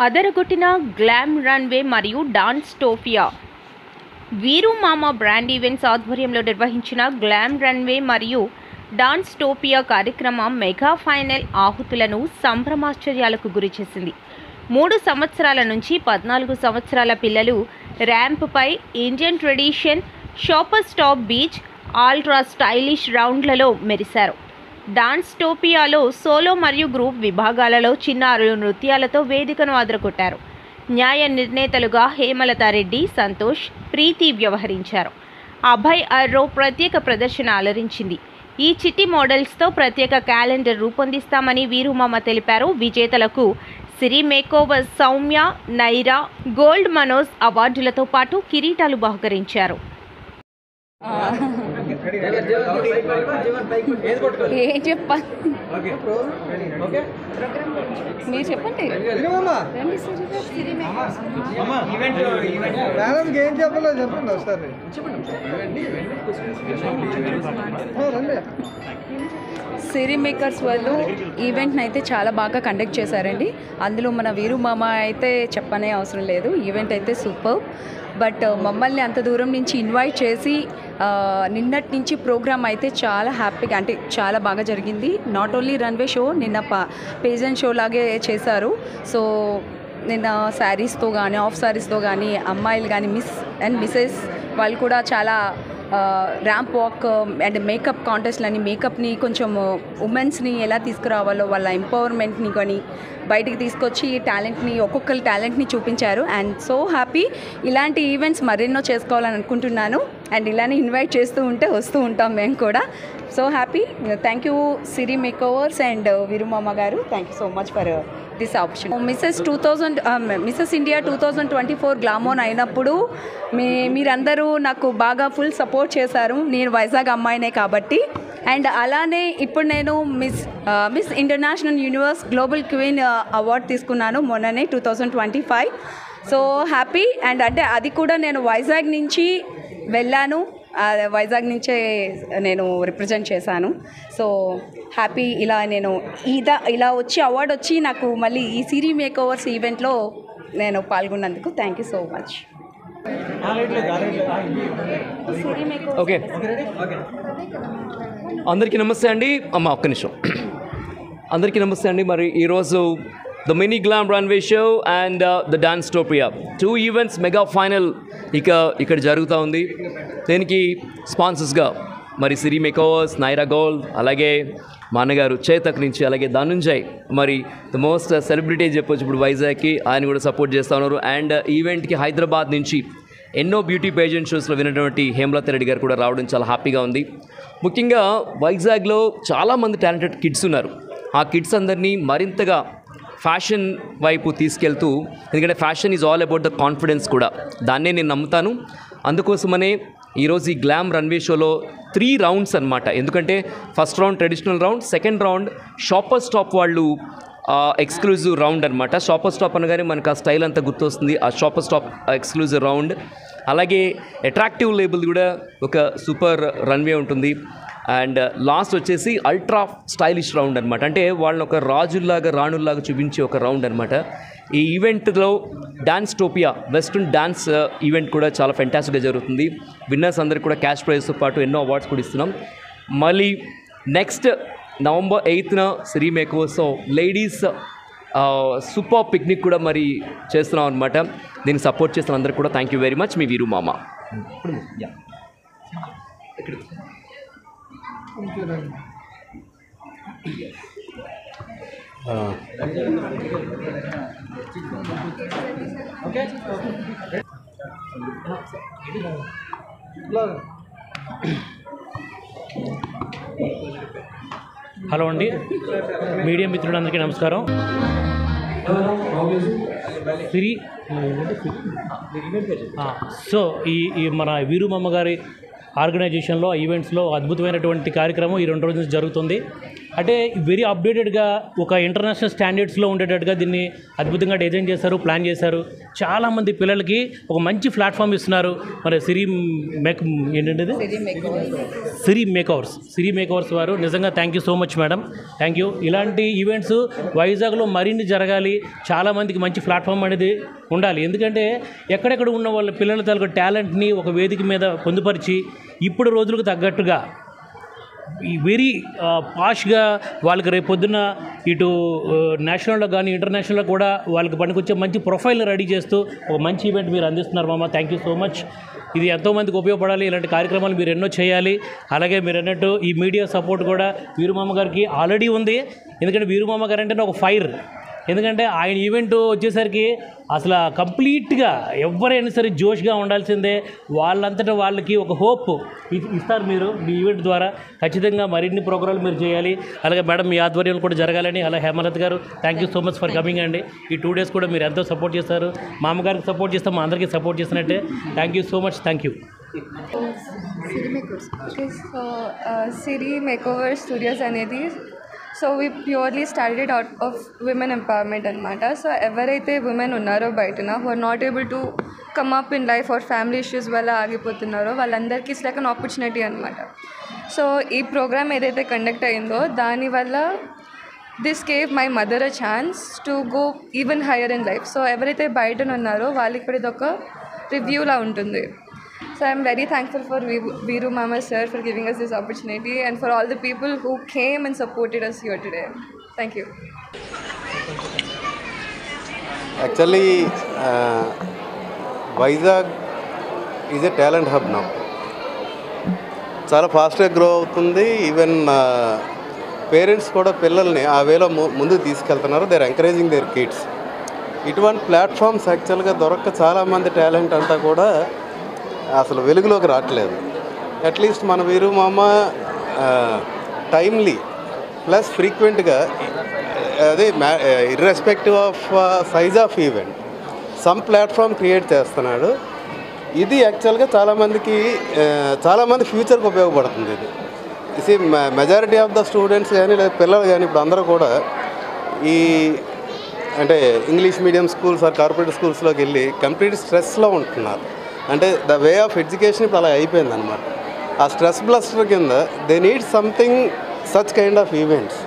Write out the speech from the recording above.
అదరగొట్టిన glam runway మరియు డాన్స్టోపియా. వీరు మామ బ్రాండ్ ఈవెంట్స్ ఆధ్వర్యంలో నిర్వహించిన గ్లామ్ రన్వే మరియు డాన్స్టోపియా కార్యక్రమం మెగా ఫైనల్ ఆహుతులను సంభ్రమాశ్చర్యాలకు గురిచేసింది. 3 సంవత్సరాల నుంచి 14 సంవత్సరాల పిల్లలు ర్యాంప్పై Indian tradition, shopper stop beach, ultra stylish రౌండ్లలో మెరిశారు. డాన్స్టోపియాలో సోలో మరియు గ్రూప్ విభాగాలలో చిన్నారులు నృత్యాలతో వేదికను అదరగొట్టారు. న్యాయ నిర్ణేతలుగా హేమలతారెడ్డి, సంతోష్, ప్రీతి వ్యవహరించారు. అభయ్ అర్రో ప్రత్యేక ప్రదర్శన అలరించింది. ఈ చిట్టి మోడల్స్తో ప్రత్యేక క్యాలెండర్ రూపొందిస్తామని వీరుమామ తెలిపారు. విజేతలకు సిరి మేకోవర్ సౌమ్య, నైరా, గోల్డ్ మనోజ్ అవార్డులతో పాటు కిరీటాలు బహుకరించారు. ఏం చెప్పాలి మీరు చెప్పండి. ఏం చెప్పాలో చెప్పండి ఒకసారి. సిరి మేకర్స్ వాళ్ళు ఈవెంట్ని అయితే చాలా బాగా కండక్ట్ చేశారండి. అందులో మన వీరు మామ అయితే చెప్పనే అవసరం లేదు. ఈవెంట్ అయితే సూపర్. బట్ మమ్మల్ని అంత దూరం నుంచి ఇన్వైట్ చేసి నిన్నటి నుంచి ప్రోగ్రామ్ అయితే చాలా హ్యాపీగా, అంటే చాలా బాగా జరిగింది. నాట్ ఓన్లీ రన్వే షో, నిన్న పేజెంట్ షో లాగే చేశారు. సో నిన్న శారీస్తో కానీ, ఆఫ్ శారీస్తో కానీ, అమ్మాయిలు కానీ, మిస్ అండ్ మిసెస్ వాళ్ళు కూడా చాలా ర్యాంప్ వాక్ అండ్ మేకప్ కాంటెస్ట్లని, మేకప్ని కొంచెం ఉమెన్స్ని ఎలా తీసుకురావాలో వాళ్ళ ఎంపవర్మెంట్ని కానీ బయటికి తీసుకొచ్చి టాలెంట్ని, ఒక్కొక్కరి టాలెంట్ని చూపించారు. And so happy. ఇలాంటి ఈవెంట్స్ మరెన్నో చేసుకోవాలని అనుకుంటున్నాను. అండ్ ఇలానే ఇన్వైట్ చేస్తూ ఉంటే వస్తూ ఉంటాం మేము కూడా. So happy. Thank you Siri makeovers and వీరుమామ garu. Thank you so much for this option. Mrs India 2024 గ్లామోన్ అయినప్పుడు మీరందరూ నాకు బాగా ఫుల్ సపోర్ట్ చేశారు. నేను వైజాగ్ అమ్మాయినే కాబట్టి. అండ్ అలానే ఇప్పుడు నేను miss international universe global queen award తీసుకున్నాను మొన్ననే 2025. So happy. అండ్ అంటే అది కూడా నేను వైజాగ్ నుంచి వెళ్ళాను, వైజాగ్ నుంచే నేను రిప్రజెంట్ చేశాను. So happy. ఇలా నేను ఇలా వచ్చి అవార్డు వచ్చి నాకు మళ్ళీ ఈ సిరి మేకోవర్స్ ఈవెంట్లో నేను పాల్గొన్నందుకు thank you so much. Okay, అందరికీ నమస్తే అండి. ఒక్క నిమిషం. అందరికీ నమస్తే అండి. మరి ఈరోజు the mini glam runway show and the Dancetopia 2 events mega final ఇక్కడ జరుగుతూ ఉంది. దీనికి స్పాన్సర్స్గా మరి సిరి మేకోవర్స్, నైరా గోల్డ్, అలాగే మా అన్నగారు చేతక్ నుంచి, అలాగే ధనుంజయ్, మరి ద మోస్ట్ సెలబ్రిటీ చెప్పొచ్చు ఇప్పుడు వైజాగ్కి, ఆయన కూడా సపోర్ట్ చేస్తూ ఉన్నారు. అండ్ ఈవెంట్కి హైదరాబాద్ నుంచి ఎన్నో బ్యూటీ పేజెంట్ షోస్లో విన్నటువంటి హేమలతారెడ్డి గారు కూడా రావడం చాలా హ్యాపీగా ఉంది. ముఖ్యంగా వైజాగ్లో చాలామంది టాలెంటెడ్ కిడ్స్ ఉన్నారు. ఆ కిడ్స్ అందరినీ మరింతగా ఫ్యాషన్ వైపు తీసుకెళ్తూ, ఎందుకంటే fashion is all about the confidence కూడా, దాన్నే నేను నమ్ముతాను. అందుకోసమనే ఈరోజు ఈ గ్లామ్ రన్వే షోలో 3 రౌండ్స్ అనమాట. ఎందుకంటే first round traditional round, second round shopper stop వాళ్ళు ఎక్స్క్లూజివ్ రౌండ్ అనమాట. షాపర్ స్టాప్ అనగానే మనకు ఆ స్టైల్ అంతా గుర్తొస్తుంది. ఆ షాపర్ స్టాప్ ఎక్స్క్లూజివ్ రౌండ్. అలాగే అట్రాక్టివ్ లేబుల్ కూడా ఒక సూపర్ రన్వే ఉంటుంది. అండ్ లాస్ట్ వచ్చేసి అల్ట్రా స్టైలిష్ రౌండ్ అనమాట. అంటే వాళ్ళని ఒక రాజుల్లాగా, రాణుల్లాగా చూపించే ఒక రౌండ్ అనమాట. ఈ ఈవెంట్లో డాన్స్టోపియా వెస్ట్రన్ డాన్స్ ఈవెంట్ కూడా చాలా ఫెంటాస్టిక్గా జరుగుతుంది. విన్నర్స్ అందరికి కూడా క్యాష్ ప్రైజ్తో పాటు ఎన్నో అవార్డ్స్ కూడా ఇస్తున్నాం. మళ్ళీ నెక్స్ట్ November 8th సిరి మేకోవర్స్ లేడీస్ సూపర్ పిక్నిక్ కూడా మరి చేస్తున్నాం అనమాట. దీన్ని సపోర్ట్ చేస్తున్న అందరికి కూడా థ్యాంక్ యూ వెరీ మచ్. మీ వీరు మామ. హలో అండి, మీడియా మిత్రులందరికీ నమస్కారం. సో ఈ మన వీరుమామ గారి ఆర్గనైజేషన్లో ఈవెంట్స్లో అద్భుతమైనటువంటి కార్యక్రమం ఈ 2 రోజుల నుంచి జరుగుతుంది. అంటే వెరీ అప్డేటెడ్గా ఒక ఇంటర్నేషనల్ స్టాండర్డ్స్లో ఉండేటట్టుగా దీన్ని అద్భుతంగా డిజైన్ చేశారు, ప్లాన్ చేశారు. చాలామంది పిల్లలకి ఒక మంచి ప్లాట్ఫామ్ ఇస్తున్నారు. మరి సిరి మేకవర్స్ వారు నిజంగా thank you so much madam, thank you. ఇలాంటి ఈవెంట్స్ వైజాగ్లో మరిన్ని జరగాలి, చాలామందికి మంచి ప్లాట్ఫామ్ అనేది ఉండాలి. ఎందుకంటే ఎక్కడెక్కడ ఉన్న వాళ్ళ పిల్లల తాలూకు టాలెంట్ని ఒక వేదిక మీద పొందుపరిచి ఇప్పుడు రోజులకు తగ్గట్టుగా ఈ వెరీ పాష్గా వాళ్ళకి రేపు పొద్దున్న ఇటు నేషనల్లో కానీ ఇంటర్నేషనల్లో కూడా వాళ్ళకి పనికొచ్చే మంచి ప్రొఫైల్ రెడీ చేస్తూ ఒక మంచి ఈవెంట్ మీరు అందిస్తున్నారు మామ. Thank you so much. ఇది ఎంతోమందికి ఉపయోగపడాలి. ఇలాంటి కార్యక్రమాలు మీరు ఎన్నో చేయాలి. అలాగే మీరు అన్నట్టు ఈ మీడియా సపోర్ట్ కూడా వీరుమామ గారికి ఆల్రెడీ ఉంది. ఎందుకంటే వీరుమామ గారు అంటే ఒక ఫైర్. ఎందుకంటే ఆయన ఈవెంట్ వచ్చేసరికి అసలు కంప్లీట్గా ఎవరైనా సరే జోష్గా ఉండాల్సిందే. వాళ్ళంతటా వాళ్ళకి ఒక హోప్ ఇస్తారు మీరు మీ ఈవెంట్ ద్వారా. ఖచ్చితంగా మరిన్ని ప్రోగ్రాంలు మీరు చేయాలి. అలాగే మేడం మీ ఆధ్వర్యంలో కూడా జరగాలని. అలా హేమలత గారు thank you so much for coming అండి. ఈ 2 days కూడా మీరు ఎంతో సపోర్ట్ చేస్తారు. మా అమ్మగారికి సపోర్ట్ చేస్తాం, మా అందరికీ సపోర్ట్ చేస్తున్నట్టే. Thank you so much, thank you. Siri makeover studios అనేది so we purely started out of women empowerment అనమాట. సో ఎవరైతే విమెన్ ఉన్నారో బయటన who are not able to come up in life or family issues వల్ల ఆగిపోతున్నారో వాళ్ళందరికీ it's like an opportunity అనమాట. So ఈ ప్రోగ్రామ్ ఏదైతే కండక్ట్ అయిందో దానివల్ల this gave my mother a chance to go even higher in life. So ఎవరైతే బయటన ఉన్నారో వాళ్ళకి కూడా ఇది ఒక రివ్యూలా ఉంటుంది. So I'm very thankful for Veeru Mama sir for giving us this opportunity and for all the people who came and supported us here today. Thank you. Actually, Vizag is a talent hub now. చాలా ఫాస్ట్గా grow అవుతుంది. Even parents కూడా పిల్లల్ని ఆ వేలో ముందుకు తీసుకెళ్తున్నారు. They are encouraging their kids. ఇటువంటి ప్లాట్ఫామ్స్ యాక్చువల్గా దొరక్క చాలామంది టాలెంట్ అంతా కూడా అసలు వెలుగులోకి రావట్లేదు. అట్లీస్ట్ మన వీరు మామ టైమ్లీ ప్లస్ ఫ్రీక్వెంట్గా అదే irrespective of size of event some platform create చేస్తున్నాడు. ఇది యాక్చువల్గా చాలామంది ఫ్యూచర్కి ఉపయోగపడుతుంది. ఇది మెజారిటీ ఆఫ్ ద స్టూడెంట్స్ కానీ లేదా పిల్లలు కానీ ఇప్పుడు అందరూ కూడా ఈ అంటే English medium schools or corporate స్కూల్స్లోకి వెళ్ళి కంప్లీట్ స్ట్రెస్లో ఉంటున్నారు. అంటే ద వే ఆఫ్ ఎడ్యుకేషన్ ఇప్పుడు అలా అయిపోయింది అనమాట. ఆ స్ట్రెస్ బ్లస్టర్ కింద they need something such kind of events.